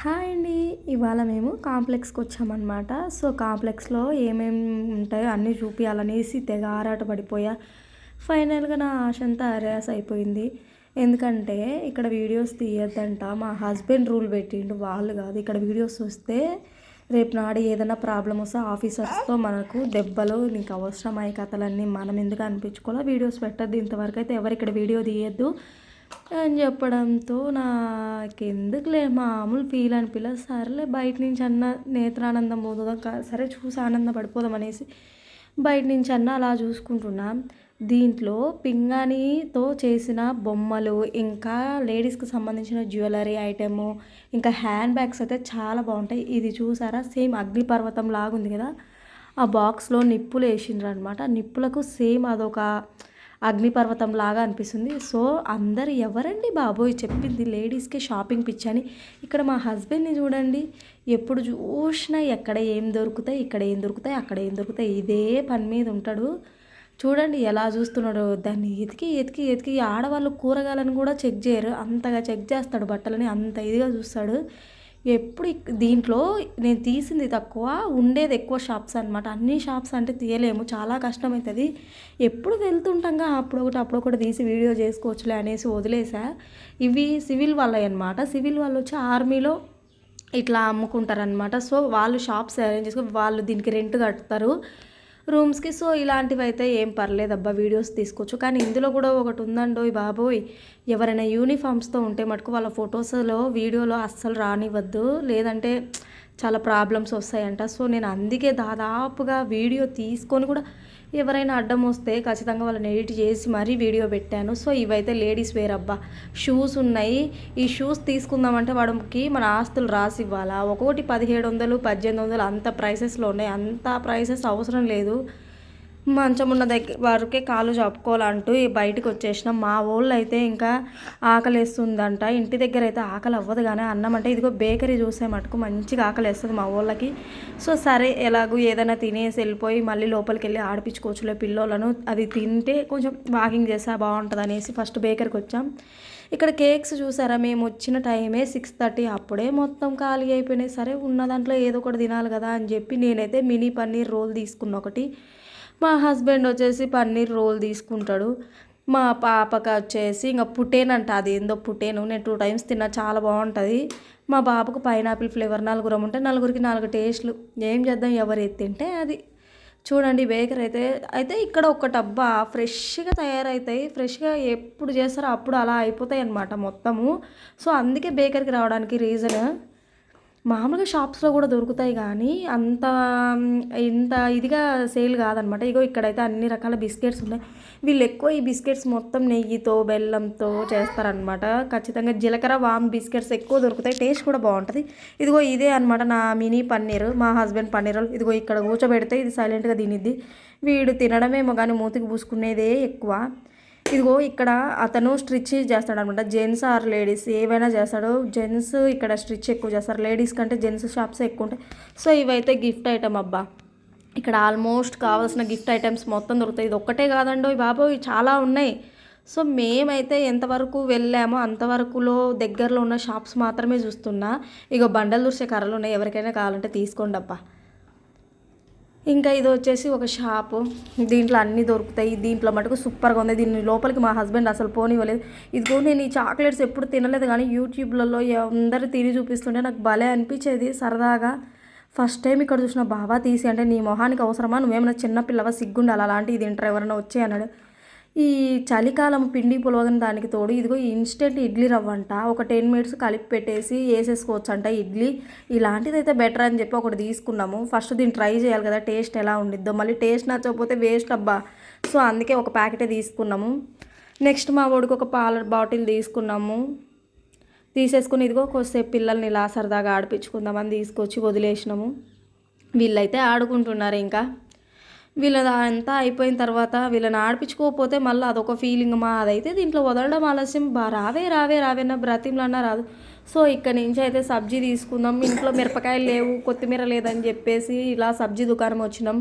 Hi అండి. ఇవాళ మేము కాంప్లెక్స్‌కి వచ్చామన్నమాట. సో, కాంప్లెక్స్‌లో ఏమేమి ఉంటాయో అన్నీ చూపియాలనేసి తెగ ఆరాట పడిపోయా. ఫైనల్‌గా నా ఆశంతా అరేస్ అయిపోయింది. ఎందుకంటే ఇక్కడ వీడియోస్ తీయొద్దంట. మా హస్బెండ్ రూల్ పెట్టిండు. వాళ్ళు కాదు. ఇక్కడ వీడియోస్ వస్తే రేపు నాడు ఏదైనా ప్రాబ్లమ్ వస్తే ఆఫీసర్స్‌తో మనకు దెబ్బలు, నీకు అవసరమా ఈ కథలన్నీ, మనం ఎందుకు అనిపించుకోవాలా, వీడియోస్ పెట్టొద్దు, ఇంతవరకు అయితే ఎవరు ఇక్కడ వీడియో తీయొద్దు అని చెప్పడంతో నాకెందుకులే మామూలు ఫీల్ అనిపియలే. సర్లే బయట నుంచి అన్నా నేత్రానందం పొందుదాం, సరే చూసి ఆనందపడిపోదాం అనేసి బయట నుంచి అన్నా అలా చూసుకుంటున్నా. దీంట్లో పింగాణితో చేసిన బొమ్మలు, ఇంకా లేడీస్‌కి సంబంధించిన జ్యువెలరీ ఐటెము, ఇంకా హ్యాండ్ బ్యాగ్స్ అయితే చాలా బాగుంటాయి. ఇది చూసారా, సేమ్ అగ్నిపర్వతం లాగుంది కదా, ఆ బాక్స్‌లో నిప్పులు వేసిండ్రనమాట. నిప్పులకు సేమ్ అదొక అగ్నిపర్వతం లాగా అనిపిస్తుంది. సో, అందరు ఎవరండి బాబోయ్ చెప్పింది లేడీస్‌కి షాపింగ్ పిచ్చి అని. ఇక్కడ మా హస్బెండ్‌ని చూడండి, ఎప్పుడు చూసినా ఎక్కడ ఏం దొరుకుతాయి, ఇక్కడ ఏం దొరుకుతాయి, అక్కడ ఏం దొరుకుతాయి, ఇదే పని మీద ఉంటాడు. చూడండి ఎలా చూస్తున్నాడో, దాన్ని ఎతికి ఎతికి ఎతికి ఆడవాళ్ళు కూరగాయలను కూడా చెక్ చేయరు, అంతగా చెక్ చేస్తాడు బట్టలని, అంత ఇదిగా చూస్తాడు. ఎప్పుడు దీంట్లో నేను తీసింది తక్కువ, ఉండేది ఎక్కువ షాప్స్ అనమాట. అన్ని షాప్స్ అంటే తీయలేము, చాలా కష్టమవుతుంది. ఎప్పుడు వెళ్తుంటాంగా అప్పుడొకటి తీసి వీడియో చేసుకోవచ్చులే అనేసి వదిలేసా. ఇవి సివిల్ వాళ్ళవి అనమాట. సివిల్ వాళ్ళు వచ్చి ఆర్మీలో ఇట్లా అమ్ముకుంటారనమాట. సో, వాళ్ళు షాప్స్ అరేంజ్ చేసుకొని వాళ్ళు దీనికి రెంట్ కడతారు రూమ్స్‌కి. సో, ఇలాంటివైతే ఏం పర్లేదబ్బా, వీడియోస్ తీసుకోవచ్చు. కానీ ఇందులో కూడా ఒకటి ఉందండోయ్ బాబోయ్, ఎవరైనా యూనిఫామ్స్‌తో ఉంటే మటుకు వాళ్ళ ఫొటోస్‌లో, వీడియోలో అస్సలు రానివ్వద్దు, లేదంటే చాలా ప్రాబ్లమ్స్ వస్తాయంట. సో, నేను అందుకే దాదాపుగా వీడియో తీసుకొని కూడా ఎవరైనా అడ్డం వస్తే ఖచ్చితంగా వాళ్ళని ఎడిట్ చేసి మరీ వీడియో పెట్టాను. సో, ఇవైతే లేడీస్ వేర్ అబ్బా. షూస్ ఉన్నాయి. ఈ షూస్ తీసుకుందామంటే వాడికి మన ఆస్తులు రాసి ఇవ్వాలా. ఒక్కొక్కటి 1700, 1800 అంత ప్రైసెస్లో ఉన్నాయి. అంత ప్రైసెస్ అవసరం లేదు. మంచం ఉన్న దగ్గర వరకే కాళ్ళు చాపుకోవాలంటూ బయటకు వచ్చేసినాం. మా వాళ్ళు అయితే ఇంకా ఆకలేస్తుందంట. ఇంటి దగ్గర అయితే ఆకలి అవ్వదు, కానీ అన్నం అంటే ఇదిగో బేకరీ చూసే మటుకు మంచిగా ఆకలేస్తుంది మా వాళ్ళకి. సో, సరే ఎలాగూ ఏదైనా తినేసి వెళ్ళిపోయి మళ్ళీ లోపలికి వెళ్ళి ఆడిపించుకోవచ్చులే పిల్లోళ్ళను, అది తింటే కొంచెం వాకింగ్ చేస్తే బాగుంటుంది అనేసి ఫస్ట్ బేకరీకి వచ్చాం. ఇక్కడ కేక్స్ చూసారా, మేము వచ్చిన టైమే 6:30, అప్పుడే మొత్తం ఖాళీ అయిపోయినాయి. సరే ఉన్న దాంట్లో ఏదో ఒకటి తినాలి కదా అని చెప్పి నేనైతే మినీ పన్నీర్ రోల్ తీసుకున్న ఒకటి, మా హస్బెండ్ వచ్చేసి పన్నీర్ రోల్ తీసుకుంటాడు. మా పాపకి వచ్చేసి ఇంకా పుటేన్ అది ఏందో పుటేను, నేను 2 టైమ్స్ తిన్నా, చాలా బాగుంటుంది. మా బాబుకు పైనాపిల్ ఫ్లేవర్, నలుగురం ఉంటే నలుగురికి 4 టేస్ట్లు. ఏం చేద్దాం, ఎవరు ఏది తింటే అది. చూడండి బేకరీ అయితే ఇక్కడ ఒక డబ్బా ఫ్రెష్గా తయారవుతాయి. ఫ్రెష్గా ఎప్పుడు చేస్తారో అప్పుడు అలా అయిపోతాయి అన్నమాట మొత్తము. సో, అందుకే బేకరీకి రావడానికి రీజన్. మామూలుగా షాప్స్లో కూడా దొరుకుతాయి కానీ అంత ఇంత ఇదిగా సేల్ కాదనమాట. ఇగో ఇక్కడైతే అన్ని రకాల బిస్కెట్స్ ఉన్నాయి. వీళ్ళు ఎక్కువ ఈ బిస్కెట్స్ మొత్తం నెయ్యితో, బెల్లంతో చేస్తారనమాట. ఖచ్చితంగా జీలకర్ర వామ్ బిస్కెట్స్ ఎక్కువ దొరుకుతాయి, టేస్ట్ కూడా బాగుంటుంది. ఇదిగో ఇదే అనమాట నా మినీ పన్నీర్, మా హస్బెండ్ పన్నీర్. ఇదిగో ఇక్కడ కూర్చోబెడితే ఇది సైలెంట్గా తినిద్ది. వీడు తినడమేమో కానీ మూతికి పూసుకునేదే ఎక్కువ. ఇదిగో ఇక్కడ అతను స్టిచ్ చేస్తాడనమాట. జెంట్స్ ఆర్ లేడీస్ ఏవైనా చేస్తాడు. జెంట్స్ ఇక్కడ స్టిచ్ ఎక్కువ చేస్తారు, లేడీస్ కంటే జెంట్స్ షాప్స్ ఎక్కువ ఉంటాయి. సో, ఇవైతే గిఫ్ట్ ఐటమ్ అబ్బా. ఇక్కడ ఆల్మోస్ట్ కావాల్సిన గిఫ్ట్ ఐటమ్స్ మొత్తం దొరుకుతాయి. ఇది ఒక్కటే కాదండో బాబోయ్, చాలా ఉన్నాయి. సో, మేమైతే ఎంతవరకు వెళ్ళామో అంతవరకులో దగ్గరలో ఉన్న షాప్స్ మాత్రమే చూస్తున్నా. ఇగో బండలు దుర్సే కర్రలు ఉన్నాయి, ఎవరికైనా కావాలంటే తీసుకోండి అబ్బా. ఇంకా ఇది వచ్చేసి ఒక షాపు, దీంట్లో అన్నీ దొరుకుతాయి. దీంట్లో మటుకు సూపర్గా ఉంది. దీన్ని లోపలికి మా హస్బెండ్ అసలు పోనివ్వలేదు. ఇదిగో నేను ఈ చాక్లెట్స్ ఎప్పుడు తినలేదు, కానీ యూట్యూబ్లలో అందరూ తిని చూపిస్తుంటే నాకు భలే అనిపించేది సరదాగా. ఫస్ట్ టైం ఇక్కడ చూసిన, బాబా తీసి అంటే నీ మొహానికి అవసరమా, నువ్వేమైనా చిన్నపిల్లవా, సిగ్గుండాలి అలాంటివి తింటారు ఎవరైనా వచ్చి అన్నాడు. ఈ చలికాలం పిండి పులవగిన దానికి తోడు ఇదిగో ఇన్స్టెంట్ ఇడ్లీ రవ్వ అంట. ఒక 10 మినిట్స్ కలిపి పెట్టేసి వేసేసుకోవచ్చు అంట ఇడ్లీ. ఇలాంటిది అయితే బెటర్ అని చెప్పి ఒకటి తీసుకున్నాము. ఫస్ట్ దీన్ని ట్రై చేయాలి కదా, టేస్ట్ ఎలా ఉండిద్దో, మళ్ళీ టేస్ట్ నచ్చకపోతే వేస్ట్ అబ్బా. సో, అందుకే ఒక ప్యాకెటే తీసుకున్నాము. నెక్స్ట్ మా వాడికి ఒక పాల బాటిల్ తీసుకున్నాము. తీసేసుకుని ఇదిగో కొద్దిసేపు పిల్లల్ని ఇలా సరదాగా ఆడిపించుకుందామని తీసుకొచ్చి వదిలేసినాము. వీళ్ళైతే ఆడుకుంటున్నారు. ఇంకా వీళ్ళదంతా అయిపోయిన తర్వాత వీళ్ళని ఆడిపించుకోకపోతే మళ్ళీ అదొక ఫీలింగ్. అదైతే దీంట్లో వదలడం ఆలస్యం, రావే రావే రావేనా బ్రతిమలన్నా రాదు. సో, ఇక్కడ నుంచి అయితే సబ్జీ తీసుకుందాం. ఇంట్లో మిరపకాయలు లేవు, కొత్తిమీర లేదని చెప్పేసి ఇలా సబ్జీ దుకాణం వచ్చినాం.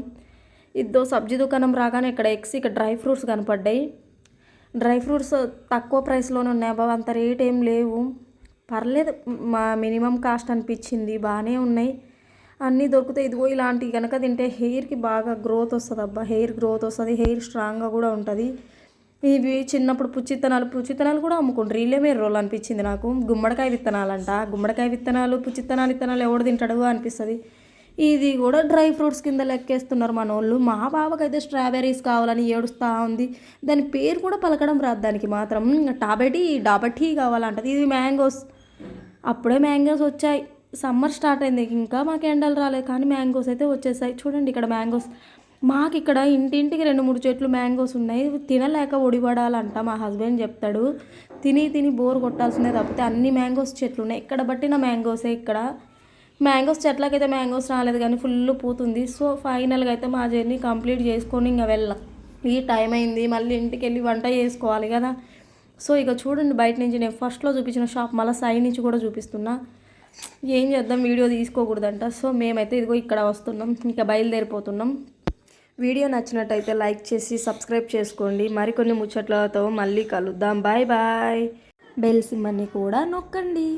సబ్జీ దుకాణం రాగానే ఇక్కడ ఇక్కడ డ్రై ఫ్రూట్స్ కనపడ్డాయి. డ్రై ఫ్రూట్స్ తక్కువ ప్రైస్లోనే ఉన్నాయి బాబు, అంత రేట్ ఏం లేవు. పర్లేదు, మా మినిమం కాస్ట్ అనిపించింది. బాగానే ఉన్నాయి, అన్నీ దొరుకుతాయి. ఇదిగో ఇలాంటివి కనుక తింటే హెయిర్కి బాగా గ్రోత్ వస్తుంది అబ్బా, హెయిర్ గ్రోత్ వస్తుంది, హెయిర్ స్ట్రాంగ్గా కూడా ఉంటుంది. ఇవి చిన్నప్పుడు పుచ్చిత్తనాలు కూడా అమ్ముకుంటారు. వీళ్ళేమే రోల్ అనిపించింది నాకు. గుమ్మడికాయ విత్తనాలంట, గుమ్మడికాయ విత్తనాలు విత్తనాలు ఎవడు తింటాడు అనిపిస్తుంది. ఇది కూడా డ్రై ఫ్రూట్స్ కింద లెక్కేస్తున్నారు మనోళ్ళు. మా బావకైతే స్ట్రాబెర్రీస్ కావాలని ఏడుస్తూ ఉంది. దాని పేరు కూడా పలకడం రాదు దానికి మాత్రం. డాబటీ కావాలంటది. ఇది మ్యాంగోస్, అప్పుడే మ్యాంగోస్ వచ్చాయి. సమ్మర్ స్టార్ట్ అయింది, ఇంకా మాకు ఎండలు రాలేదు, కానీ మ్యాంగోస్ అయితే వచ్చేసాయి. చూడండి ఇక్కడ మ్యాంగోస్. మాకు ఇక్కడ ఇంటింటికి 2-3 చెట్లు మ్యాంగోస్ ఉన్నాయి. తినలేక ఒడిపడాలంట మా హస్బెండ్ చెప్తాడు. తిని బోర్ కొట్టాల్సిందే తప్పితే అన్ని మ్యాంగోస్ చెట్లు ఉన్నాయి. ఎక్కడ బట్టిన మ్యాంగోసే. ఇక్కడ మ్యాంగోస్ చెట్లకైతే మ్యాంగోస్ రాలేదు, కానీ ఫుల్ పూతుంది. సో ఫైనల్గా అయితే మా జర్నీ కంప్లీట్ చేసుకొని ఇంకా వెళ్ళాం. ఈ టైం అయింది, మళ్ళీ ఇంటికి వెళ్ళి వంట చేసుకోవాలి కదా. సో ఇక చూడండి, బయట నుంచి నేను ఫస్ట్లో చూపించిన షాప్ మళ్ళీ సైడ్ నుంచి కూడా చూపిస్తున్నా. ఏం చేద్దాం, వీడియో తీసుకోకూడదంట. సో మేమైతే ఇదిగో ఇక్కడ వస్తున్నాం, ఇంకా బయలుదేరిపోతున్నాం. వీడియో నచ్చినట్టయితే లైక్ చేసి సబ్స్క్రైబ్ చేసుకోండి. మరికొన్ని ముచ్చట్లతో మళ్ళీ కలుద్దాం. Bye bye. బెల్ సింబల్ని కూడా నొక్కండి.